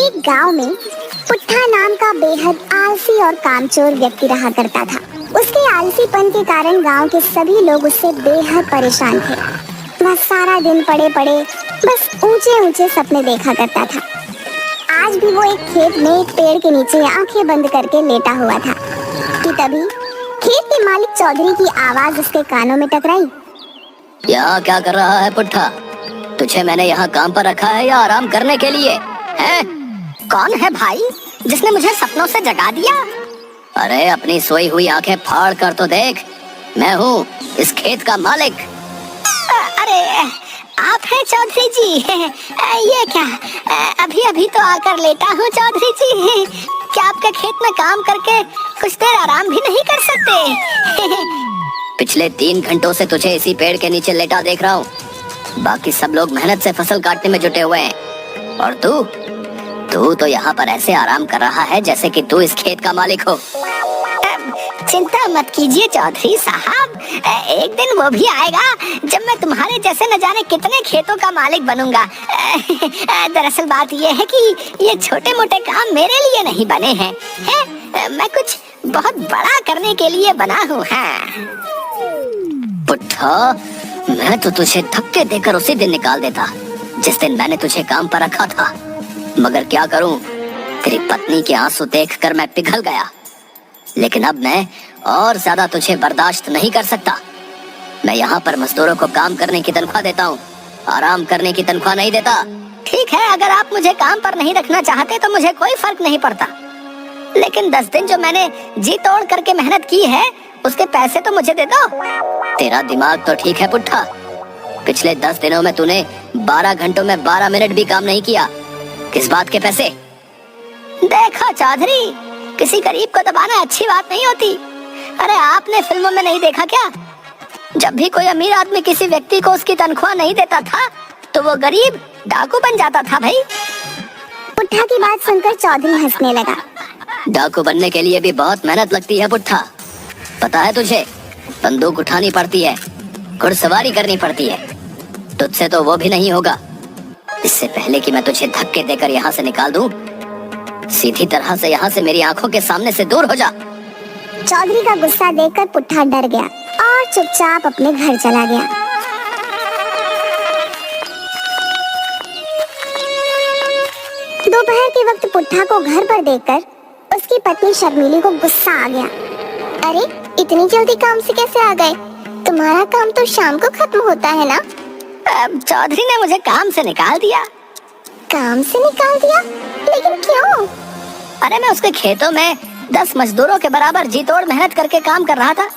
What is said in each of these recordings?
एक गांव में पुट्ठा नाम का बेहद आलसी और कामचोर व्यक्ति रहा करता था। उसके आलसीपन के कारण गांव के सभी लोग उससे बेहद परेशान थे। वह सारा दिन पड़े पड़े बस ऊंचे ऊंचे सपने देखा करता था। आज भी वो एक खेत में एक पेड़ के नीचे आंखें बंद करके लेटा हुआ था कि तभी खेत के मालिक चौधरी की आवाज उसके कानों में टकराई। यहाँ क्या कर रहा है पुट्ठा? तुझे मैंने यहाँ काम पर रखा है या आराम करने के लिए? हैं? कौन है भाई जिसने मुझे सपनों से जगा दिया? अरे अपनी सोई हुई आंखें फाड़ कर तो देख, मैं हूँ इस खेत का मालिक। अरे आप हैं चौधरी जी? ये क्या, अभी अभी तो आकर लेटा हूँ चौधरी जी। क्या आपके खेत में काम करके कुछ देर आराम भी नहीं कर सकते? पिछले 3 घंटों से तुझे इसी पेड़ के नीचे लेटा देख रहा हूँ। बाकी सब लोग मेहनत से फसल काटने में जुटे हुए हैं और तू तो यहाँ पर ऐसे आराम कर रहा है जैसे कि तू इस खेत का मालिक हो। चिंता मत कीजिए चौधरी साहब, एक दिन वो भी आएगा जब मैं तुम्हारे जैसे न जाने कितने खेतों का मालिक बनूंगा। दरअसल बात ये है कि ये छोटे मोटे काम मेरे लिए नहीं बने हैं, मैं कुछ बहुत बड़ा करने के लिए बना हूँ। पुट्ठा, मैं तो तुझे धक्के देकर उसी दिन निकाल देता जिस दिन मैंने तुझे काम पर रखा था, मगर क्या करूं, तेरी पत्नी के आंसू देखकर मैं पिघल गया। लेकिन अब मैं और ज्यादा तुझे बर्दाश्त नहीं कर सकता। मैं यहाँ पर मजदूरों को काम करने की तनख्वाह देता हूँ, आराम करने की तनख्वाह नहीं देता। ठीक है, अगर आप मुझे काम पर नहीं रखना चाहते तो मुझे कोई फर्क नहीं पड़ता, लेकिन 10 दिन जो मैंने जी तोड़ करके मेहनत की है उसके पैसे तो मुझे दे दो। तेरा दिमाग तो ठीक है पुट्ठा, पिछले 10 दिनों में तूने 12 घंटों में 12 मिनट भी काम नहीं किया। किस बात के पैसे? देखो चौधरी, किसी गरीब को दबाना अच्छी बात नहीं होती। अरे आपने फिल्मों में नहीं देखा क्या, जब भी कोई अमीर आदमी किसी व्यक्ति को उसकी तनख्वाह नहीं देता था तो वो गरीब डाकू बन जाता था भाई। पुट्ठा की बात सुनकर चौधरी हंसने लगा। डाकू बनने के लिए भी बहुत मेहनत लगती है पुट्ठा, पता है तुझे? बंदूक उठानी पड़ती है, घुड़सवारी करनी पड़ती है, तुझसे तो वो भी नहीं होगा। इससे पहले कि मैं तुझे धक्के देकर यहाँ से निकाल दूं, सीधी तरह से यहाँ से मेरी आंखों के सामने से दूर हो जा। चौधरी का गुस्सा देखकर पुट्ठा डर गया और चुपचाप अपने घर चला गया। दोपहर के वक्त पुट्ठा को घर पर देखकर उसकी पत्नी शर्मिली को गुस्सा आ गया। अरे इतनी जल्दी काम से कैसे आ गए? तुम्हारा काम तो शाम को खत्म होता है ना? चौधरी ने मुझे काम से निकाल दिया। काम से निकाल दिया? लेकिन क्यों? अरे मैं उसके खेतों में 10 मजदूरों के बराबर जी तोड़ मेहनत करके काम कर रहा था।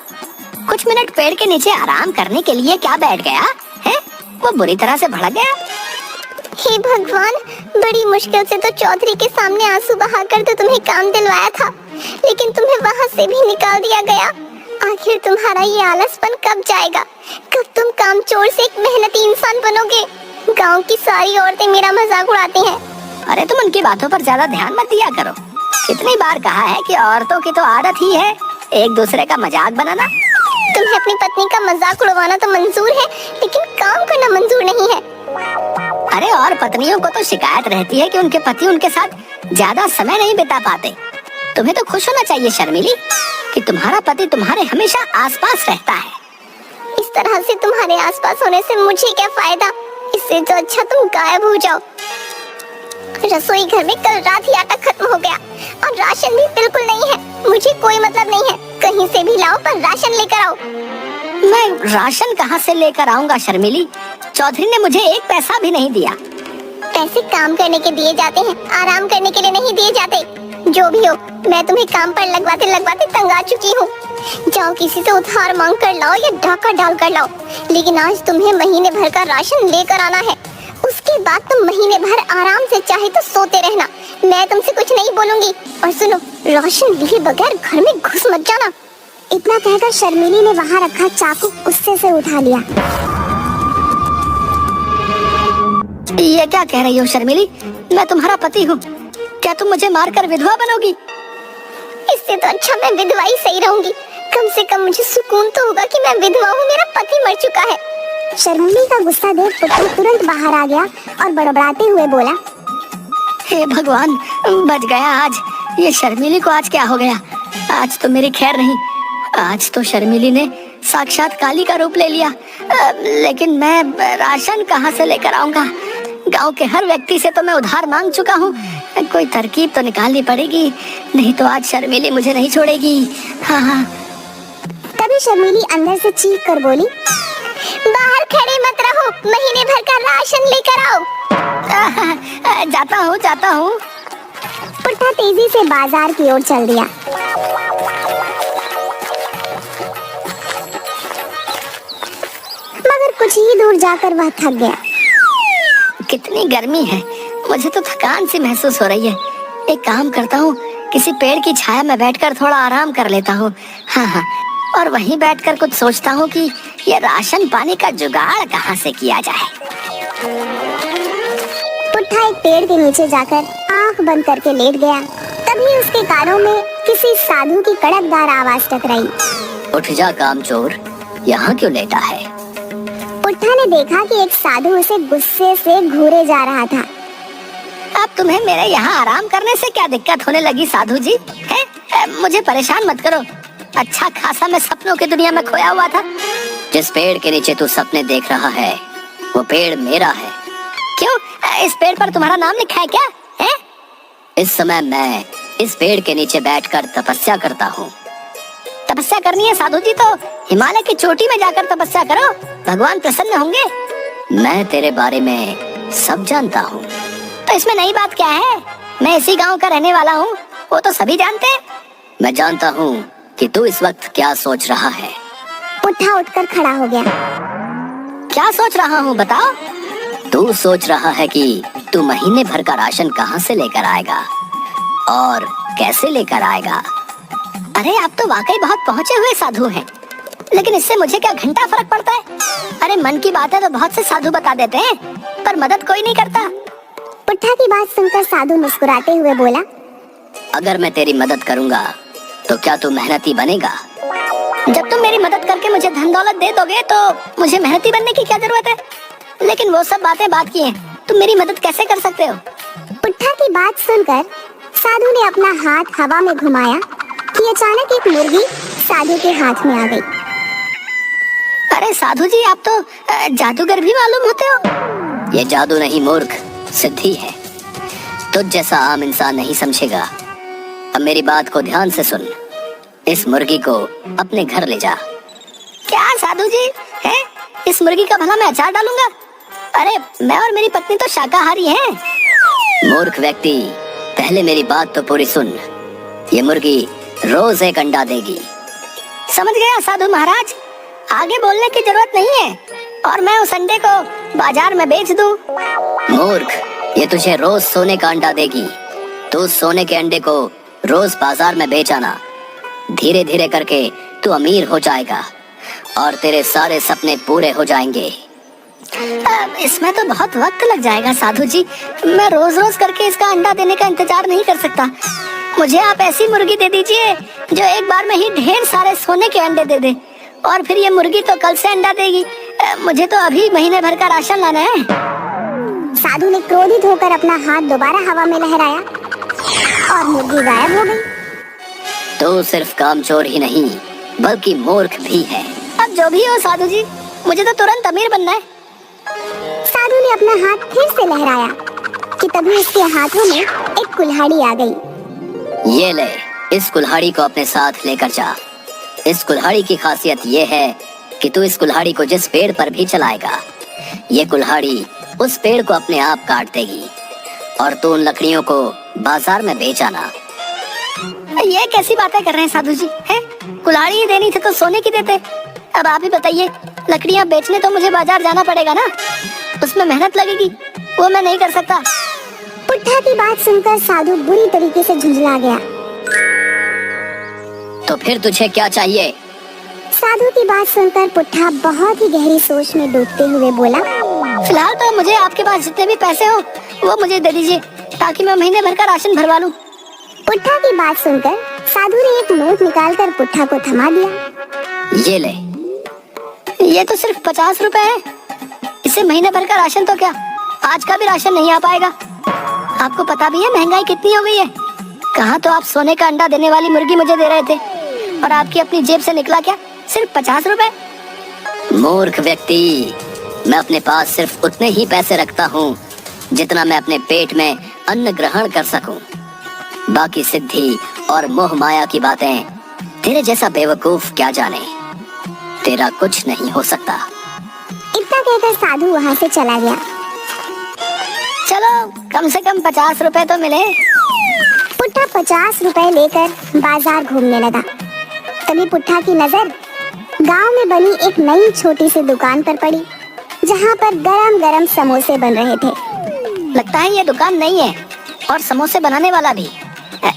कुछ मिनट पेड़ के नीचे आराम करने के लिए क्या बैठ गया है, वो बुरी तरह से भड़क गया। हे भगवान, बड़ी मुश्किल से तो चौधरी के सामने आंसू बहाकर तो तुम्हें काम दिलवाया था, लेकिन तुम्हें वहाँ से भी निकाल दिया गया। आखिर तुम्हारा ये आलसपन कब जाएगा? कब तुम कामचोर से एक मेहनती इंसान बनोगे? गांव की सारी औरतें मेरा मजाक उड़ाती हैं। अरे तुम उनकी बातों पर ज्यादा ध्यान मत दिया करो। कितनी बार कहा है कि औरतों की तो आदत ही है एक दूसरे का मजाक बनाना। तुम्हें अपनी पत्नी का मजाक उड़वाना तो मंजूर है, लेकिन काम करना मंजूर नहीं है। अरे और पत्नियों को तो शिकायत रहती है कि उनके पति उनके साथ ज्यादा समय नहीं बिता पाते। तुम्हें तो खुश होना चाहिए शर्मिली कि तुम्हारा पति तुम्हारे हमेशा आसपास रहता है। इस तरह से तुम्हारे आसपास होने से मुझे क्या फायदा? इससे तो अच्छा तुम गायब हो जाओ। रसोई घर में कल रात ही आटा खत्म हो गया और राशन भी बिल्कुल नहीं है। मुझे कोई मतलब नहीं है, कहीं से भी लाओ पर राशन लेकर आओ। मैं राशन कहाँ से लेकर आऊँगा शर्मिली? चौधरी ने मुझे 1 पैसा भी नहीं दिया। पैसे काम करने के दिए जाते हैं, आराम करने के लिए नहीं दिए जाते। जो भी हो, मैं तुम्हें काम पर लगवाते लगवाते तंग आ चुकी हूँ। जाओ किसी से उधार मांग कर लाओ या डाका डाल कर लाओ, लेकिन आज तुम्हें महीने भर का राशन लेकर आना है। उसके बाद तुम महीने भर आराम से चाहे तो सोते रहना, मैं तुमसे कुछ नहीं बोलूंगी। और सुनो, राशन लिए बगैर घर में घुस मत जाना। इतना कहकर शर्मिली ने वहाँ रखा चाकू गुस्से से उठा लिया। ये क्या कह रही हो शर्मिली? मैं तुम्हारा पति हूँ, क्या तुम मुझे मारकर विधवा बनोगी? इससे तो अच्छा मैं विधवा ही सही रहूंगी। कम से कम मुझे सुकून तो होगा कि मैं विधवा हूँ, मेरा पति मर चुका है। शर्मिली का गुस्सा देख पुट्ठा तुरंत बाहर आ गया और बड़बड़ाते हुए बोला, हे भगवान, बच गया आज। ये शर्मिली को आज क्या हो गया? आज तो मेरी खैर नहीं। आज तो शर्मिली ने साक्षात काली का रूप ले लिया। लेकिन मैं राशन कहाँ से लेकर आऊंगा? गांव के हर व्यक्ति से तो मैं उधार मांग चुका हूँ। कोई तरकीब तो निकालनी पड़ेगी, नहीं तो आज शर्मिली मुझे नहीं छोड़ेगी। हाँ हाँ। तभी शर्मिली अंदर से चीख कर बोली, बाहर खड़े मत रहो, महीने भर का राशन लेकर आओ। जाता हूँ। पुट्ठा तेजी से बाजार की ओर चल दिया। मगर कुछ ही दूर जाकर वह थक गया। कितनी गर्मी है, मुझे तो थकान सी महसूस हो रही है। एक काम करता हूँ, किसी पेड़ की छाया में बैठकर थोड़ा आराम कर लेता हूँ। हाँ, और वहीं बैठकर कुछ सोचता हूँ कि ये राशन पानी का जुगाड़ कहाँ से किया जाए। पुट्ठा एक पेड़ के नीचे जाकर आंख बंद करके लेट गया। तभी उसके कानों में किसी साधु की कड़कदार आवाज टकराई। उठ जा कामचोर, यहाँ क्यों लेटा है? पुट्ठा ने देखा कि एक साधु उसे गुस्से से घूरे जा रहा था। अब तुम्हें मेरे यहाँ आराम करने से क्या दिक्कत होने लगी साधु जी? मुझे परेशान मत करो। अच्छा खासा मैं सपनों की दुनिया में खोया हुआ था। जिस पेड़ के नीचे तू सपने देख रहा है वो पेड़ मेरा है। क्यों? इस पेड़ पर तुम्हारा नाम लिखा है क्या? है? इस समय मैं इस पेड़ के नीचे बैठकर तपस्या करता हूँ। तपस्या करनी है साधु जी तो हिमालय की चोटी में जाकर तपस्या करो, भगवान प्रसन्न होंगे। मैं तेरे बारे में सब जानता हूँ। तो इसमें नई बात क्या है? मैं इसी गांव का रहने वाला हूँ, वो तो सभी जानते हैं। मैं जानता हूँ कि तू इस वक्त क्या सोच रहा है। पुट्ठा उठकर खड़ा हो गया। क्या सोच रहा हूँ बताओ? तू सोच रहा है कि तू महीने भर का राशन कहाँ से लेकर आएगा और कैसे लेकर आएगा। अरे आप तो वाकई बहुत पहुँचे हुए साधु हैं, लेकिन इससे मुझे क्या घंटा फर्क पड़ता है? अरे मन की बात है तो बहुत से साधु बता देते हैं, पर मदद कोई नहीं करता। पुट्ठा की बात सुनकर साधु मुस्कुराते हुए बोला, अगर मैं तेरी मदद करूँगा तो क्या तू मेहनती बनेगा? जब तुम मेरी मदद करके मुझे धन दौलत दे दोगे तो मुझे मेहनती बनने की क्या जरूरत है? लेकिन वो सब बातें बात की हैं, तुम मेरी मदद कैसे कर सकते हो? पुट्ठा की बात सुनकर साधु ने अपना हाथ हवा में घुमाया कि अचानक एक मुर्गी साधु के हाथ में आ गई। अरे साधु जी, आप तो जादूगर भी मालूम होते हो। ये जादू नहीं मूर्ख, सिद्धि है। तुझ जैसा आम इंसान नहीं समझेगा। अब मेरी बात को ध्यान से सुन। इस मुर्गी को अपने घर ले जा। क्या साधु जी? है? इस मुर्गी का भला मैं अचार डालूंगा? अरे मैं और मेरी पत्नी तो शाकाहारी हैं। मूर्ख व्यक्ति, पहले मेरी बात तो पूरी सुन। ये मुर्गी रोज एक अंडा देगी। समझ गया साधु महाराज, आगे बोलने की जरूरत नहीं है। और मैं उस अंडे को बाजार में बेच दूं? मूर्ख, ये तुझे रोज सोने का अंडा देगी। तू उस सोने के अंडे को रोज बाजार में बेच आना। धीरे धीरे करके तू अमीर हो जाएगा और तेरे सारे सपने पूरे हो जाएंगे। इसमें तो बहुत वक्त लग जाएगा साधु जी। मैं रोज रोज करके इसका अंडा देने का इंतजार नहीं कर सकता। मुझे आप ऐसी मुर्गी दे दीजिए जो एक बार में ही ढेर सारे सोने के अंडे दे दे, और फिर ये मुर्गी तो कल से अंडा देगी। मुझे तो अभी महीने भर का राशन लाना है। साधु ने क्रोधित होकर अपना हाथ दोबारा हवा में लहराया और मुर्गी गायब हो गई। तो सिर्फ कामचोर ही नहीं बल्कि मूर्ख भी है। अब जो भी हो साधु जी, मुझे तो तुरंत अमीर बनना है। साधु ने अपना हाथ फिर से लहराया कि तभी उसके हाथों में एक कुल्हाड़ी आ गई। ये ले, इस कुल्हाड़ी को अपने साथ लेकर जा। इस कुल्हाड़ी की खासियत ये है कि तू इस कुल्हाड़ी को जिस पेड़ पर भी चलाएगा, ये कुल्हाड़ी उस पेड़ को अपने आप काट देगी और तू उन लकड़ियों को बाजार में बेच आना। ये कैसी बातें कर रहे हैं साधु जी? हैं? कुल्हाड़ी ही देनी थी तो सोने की देते। अब आप ही बताइए, लकड़ियाँ बेचने तो मुझे बाजार जाना पड़ेगा ना, उसमें मेहनत लगेगी, वो मैं नहीं कर सकता। पुट्ठा की बात सुनकर साधु बुरी तरीके से झुंझला गया। तो फिर तुझे क्या चाहिए? साधु की बात सुनकर पुट्ठा बहुत ही गहरी सोच में डूबते हुए बोला, फिलहाल तो मुझे आपके पास जितने भी पैसे हो वो मुझे दे दीजिए, ताकि मैं महीने भर का राशन भरवा लूं। पुट्ठा की बात सुनकर साधु ने एक नोट निकालकर पुट्ठा को थमा दिया। ये ले। ये तो सिर्फ 50 रुपए है। इससे महीने भर का राशन तो क्या, आज का भी राशन नहीं आ पाएगा। आपको पता भी है महंगाई कितनी हो गई है? कहाँ तो आप सोने का अंडा देने वाली मुर्गी मुझे दे रहे थे, और आपकी अपनी जेब से निकला क्या सिर्फ 50 रुपए? मूर्ख व्यक्ति, मैं अपने पास सिर्फ उतने ही पैसे रखता हूँ जितना मैं अपने पेट में अन्न ग्रहण कर सकूं। बाकी सिद्धि और मोह माया की बातें तेरे जैसा बेवकूफ क्या जाने। तेरा कुछ नहीं हो सकता। इतना कहकर साधु वहाँ से चला गया। चलो कम से कम 50 रुपए तो मिले। पुट्ठा 50 रुपए लेकर बाजार घूमने लगा। तभी पुट्ठा की नजर गांव में बनी एक नई छोटी सी दुकान पर पड़ी, जहां पर गरम गरम समोसे बन रहे थे। लगता है ये दुकान नई है और समोसे बनाने वाला भी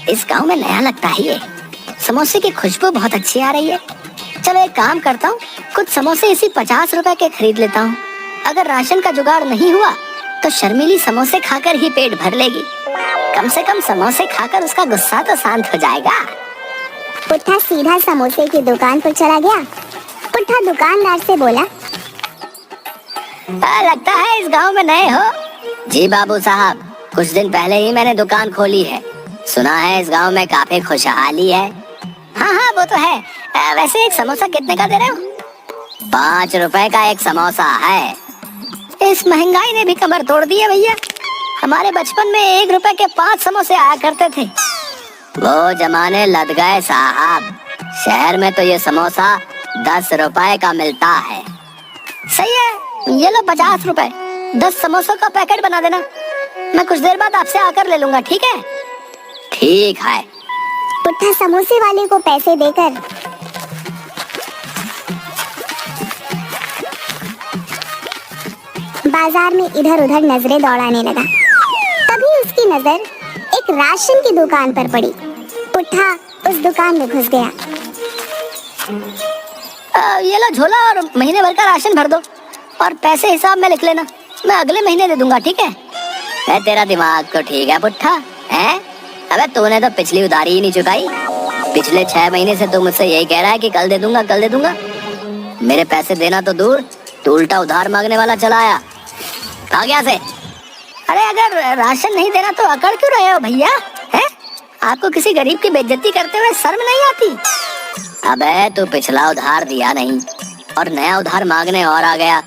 इस गांव में नया लगता है। ये समोसे की खुशबू बहुत अच्छी आ रही है। चलो एक काम करता हूँ, कुछ समोसे इसी 50 रुपए के खरीद लेता हूँ। अगर राशन का जुगाड़ नहीं हुआ तो शर्मीली समोसे खाकर ही पेट भर लेगी। कम से कम समोसे खाकर उसका गुस्सा तो शांत हो जाएगा। पुट्ठा सीधा समोसे की दुकान पर चला गया। पुट्ठा दुकानदार से बोला, लगता है इस गांव में नए हो? जी बाबू साहब, कुछ दिन पहले ही मैंने दुकान खोली है। सुना है इस गांव में काफी खुशहाली है। हाँ हाँ वो तो है। वैसे एक समोसा कितने का दे रहे हो? 5 रुपए का एक समोसा है। इस महंगाई ने भी कमर तोड़ दी है भैया। हमारे बचपन में 1 रुपए के 5 समोसे आया करते थे। वो जमाने लद गए साहब। शहर में तो ये समोसा 10 रुपए का मिलता है। सही है, ये लो 50 रुपए। 10 समोसों का पैकेट बना देना। मैं कुछ देर बाद आपसे आकर ले लूंगा, ठीक है? ठीक है। पुट्ठा समोसे वाले को पैसे देकर बाजार में इधर उधर नजरें दौड़ाने लगा। तभी उसकी नजर एक राशन की दुकान पर पड़ी। पुट्ठा उस दुकान में घुस गया। ये लो झोला और महीने भर का राशन भर दो, और पैसे हिसाब में लिख लेना। मैं अगले महीने दे दूंगा, ठीक है? तेरा दिमाग तो ठीक है पुट्ठा, है? अबे तूने तो पिछली उधारी ही नहीं चुकाई। पिछले 6 महीने से तू मुझसे यही कह रहा है कि कल दे दूंगा, कल दे दूंगा। मेरे पैसे देना तो दूर, तू उल्टा उधार मांगने वाला चला आया। आ गया से। अरे अगर राशन नहीं देना तो अकड़ क्यों रहे हो भैया? हैं? आपको किसी गरीब की बेइज्जती करते हुए शर्म नहीं आती? अबे तू पिछला उधार दिया नहीं और नया उधार मांगने और आ गया।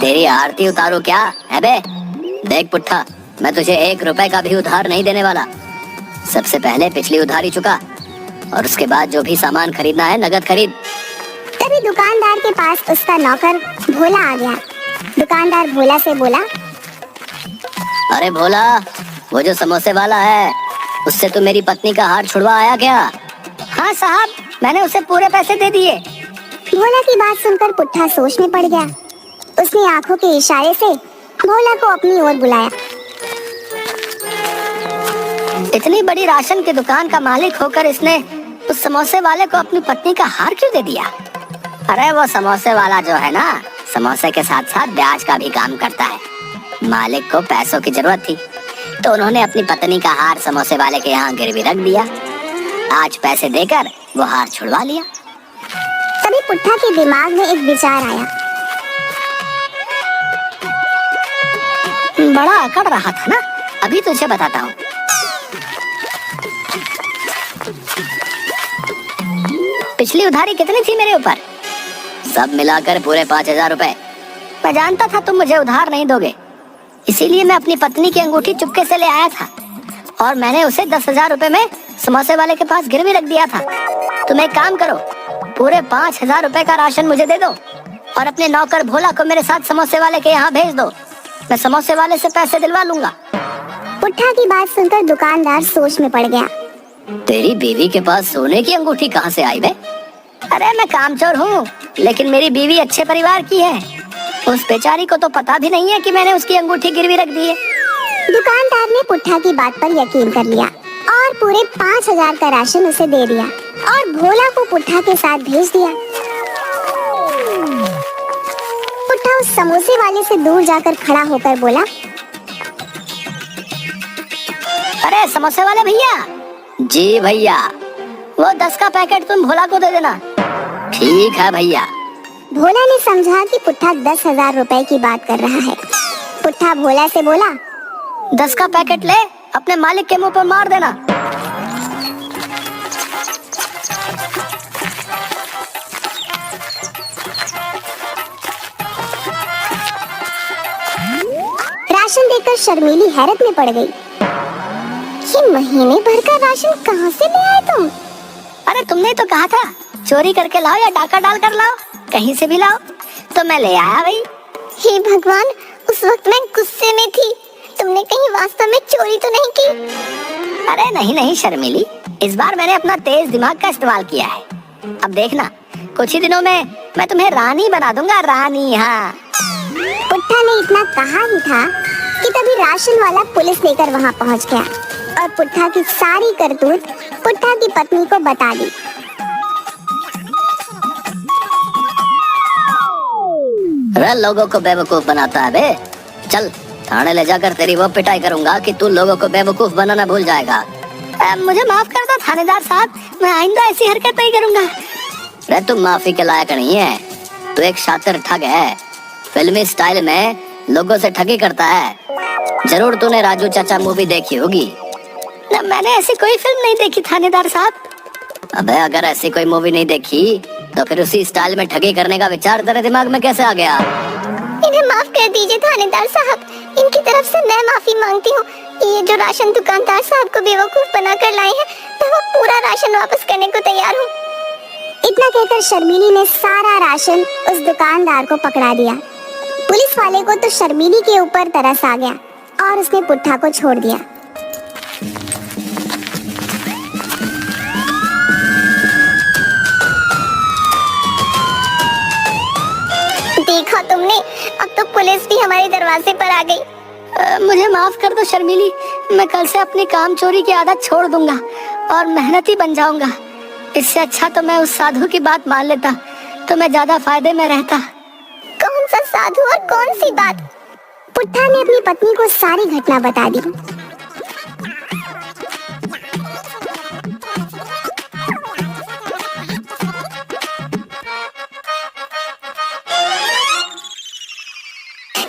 तेरी आरती उतारू क्या है बे? देख पुट्ठा, मैं तुझे 1 रुपए का भी उधार नहीं देने वाला। सबसे पहले पिछली उधारी चुका, और उसके बाद जो भी सामान खरीदना है नगद खरीद। तभी दुकानदार के पास उसका नौकर भोला आ गया। दुकानदार भोला से बोला, अरे भोला, वो जो समोसे वाला है, उससे तू मेरी पत्नी का हार छुड़वा आया क्या? हाँ साहब, मैंने उसे पूरे पैसे दे दिए। भोला की बात सुनकर पुट्ठा सोच में पड़ गया। उसने आंखों के इशारे से भोला को अपनी ओर बुलाया। इतनी बड़ी राशन की दुकान का मालिक होकर इसने उस समोसे वाले को अपनी पत्नी का हार क्यों दे दिया? अरे वो समोसे वाला जो है ना, समोसे के साथ साथ ब्याज का भी काम करता है। मालिक को पैसों की जरूरत थी, तो उन्होंने अपनी पत्नी का हार समोसे वाले के यहाँ गिरवी रख दिया। आज पैसे देकर वो हार छुड़वा लिया। तभी पुट्ठा के दिमाग में एक विचार आया। बड़ा अकड़ रहा था ना, अभी तुझे बताता हूँ। पिछली उधारी कितनी थी मेरे ऊपर? सब मिलाकर पूरे 5000 रुपए। मैं जानता था तुम मुझे उधार नहीं दोगे, इसीलिए मैं अपनी पत्नी की अंगूठी चुपके से ले आया था, और मैंने उसे 10,000 रुपए में समोसे वाले के पास गिरवी रख दिया था। तुम एक काम करो, पूरे 5,000 रुपए का राशन मुझे दे दो, और अपने नौकर भोला को मेरे साथ समोसे वाले के यहाँ भेज दो। मैं समोसे वाले से पैसे दिलवा लूंगा। पुट्ठा की बात सुनकर दुकानदार सोच में पड़ गया। तेरी बीवी के पास सोने की अंगूठी कहाँ से आई बे? अरे मैं कामचोर हूँ, लेकिन मेरी बीवी अच्छे परिवार की है। उस बेचारी को तो पता भी नहीं है कि मैंने उसकी अंगूठी गिरवी रख दी है। दुकानदार ने पुट्ठा की बात पर यकीन कर लिया और पूरे 5,000 का राशन उसे दे दिया और भोला को पुट्ठा के साथ भेज दिया। पुट्ठा उस समोसे वाले से दूर जाकर खड़ा होकर बोला, अरे समोसे वाले भैया। जी भैया। वो 10 का पैकेट तुम भोला को दे देना। ठीक है भैया। भोला ने समझा कि पुट्ठा 10,000 रुपए की बात कर रहा है। पुट्ठा भोला से बोला, 10 का पैकेट ले, अपने मालिक के मुंह पर मार देना। राशन देखकर शर्मीली हैरत में पड़ गई। ये महीने भर का राशन कहाँ से ले आए तुम? अरे तुमने तो कहा था चोरी करके लाओ या डाका डाल कर लाओ, कहीं से भी लाओ, तो मैं ले आया भाई। हे भगवान, उस वक्त मैं गुस्से में थी। तुमने कहीं वास्तव में चोरी तो नहीं की? अरे नहीं नहीं शर्मीली, इस बार मैंने अपना तेज दिमाग का इस्तेमाल किया है। अब देखना, कुछ ही दिनों में मैं तुम्हें रानी बना दूंगा, रानी। हाँ, पुट्ठा ने इतना कहा ही था कि तभी राशन वाला पुलिस लेकर वहाँ पहुँच गया और पुट्ठा की सारी करतूत पुट्ठा की पत्नी को बता दी। अरे लोगों को बेवकूफ बनाता है बे। चल थाने ले जाकर तेरी वो पिटाई करूंगा कि तू लोगों को बेवकूफ बनाना भूल जाएगा। मुझे माफ कर दो थानेदार साहब, मैं आइंदा ऐसी हरकत नहीं करूंगा। अरे तू माफी के लायक नहीं है, तू एक शातिर ठग है। फिल्मी स्टाइल में लोगों से ठगी करता है। जरूर तूने राजू चाचा मूवी देखी होगी। न, मैंने ऐसी कोई फिल्म नहीं देखी थानेदार साहब। अबे अगर ऐसी कोई मूवी नहीं देखी तो फिर उसी स्टाइल में ठगी करने का विचार तेरे दिमाग में कैसे आ गया? इन्हें माफ कर दीजिए थानेदार साहब, इनकी तरफ से मैं माफी मांगती हूँ। ये जो राशन दुकानदार साहब को बेवकूफ बनाकर लाए हैं, मैं वो पूरा राशन वापस करने को तैयार हूँ। इतना कहकर शर्मीली ने सारा राशन उस दुकानदार को पकड़ा दिया। पुलिस वाले को तो शर्मीली के ऊपर तरस आ गया और उसने पुट्ठा को छोड़ दिया। देखा तुमने, अब तो पुलिस भी हमारे दरवाजे पर आ गई। मुझे माफ कर दो शर्मीली, मैं कल से अपनी काम चोरी की आदत छोड़ दूंगा और मेहनती बन जाऊंगा। इससे अच्छा तो मैं उस साधु की बात मान लेता, तो मैं ज्यादा फायदे में रहता। कौन सा साधु और कौन सी बात? पुट्ठा ने अपनी पत्नी को सारी घटना बता दी।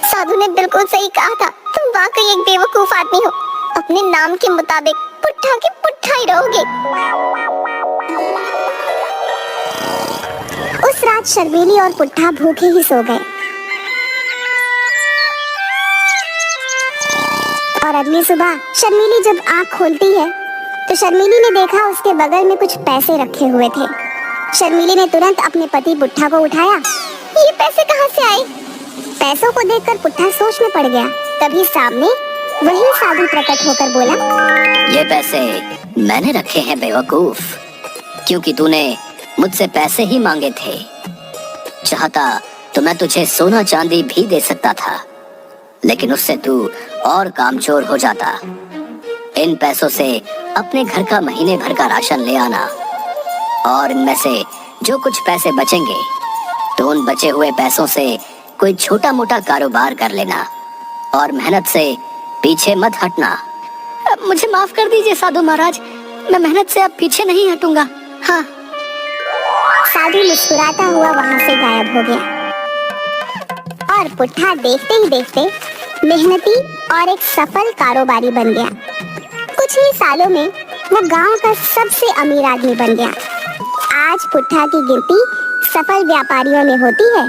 साधु ने बिल्कुल सही कहा था, तुम वाकई एक बेवकूफ आदमी हो। अपने नाम के मुताबिक पुट्ठा के पुट्ठा ही रहोगे। उस रात शर्मीली और पुट्ठा भूखे ही सो गए और अगली सुबह शर्मीली जब आँख खोलती है तो शर्मीली ने देखा उसके बगल में कुछ पैसे रखे हुए थे। शर्मीली ने तुरंत अपने पति पुट्ठा को उठाया। ये पैसे कहाँ से आए? पैसों को देखकर पुट्ठा सोच में पड़ गया। तभी सामने वही साधु प्रकट होकर बोला, ये पैसे मैंने रखे हैं बेवकूफ, क्योंकि तूने मुझसे पैसे ही मांगे थे। चाहता तो मैं तुझे सोना चांदी भी दे सकता था, लेकिन उससे तू और कामचोर हो जाता। इन पैसों से अपने घर का महीने भर का राशन ले आना और इनमें से जो कुछ पैसे बचेंगे तो उन बचे हुए पैसों से कोई छोटा मोटा कारोबार कर लेना और मेहनत से पीछे मत हटना। मुझे माफ कर दीजिए साधु महाराज, मैं मेहनत से अब पीछे नहीं हटूंगा। हाँ। साधु मुस्कुराता हुआ वहाँ से गायब हो गया और पुट्ठा देखते ही देखते मेहनती और एक सफल कारोबारी बन गया। कुछ ही सालों में वो गांव का सबसे अमीर आदमी बन गया। आज पुट्ठा की गिनती सफल व्यापारियों में होती है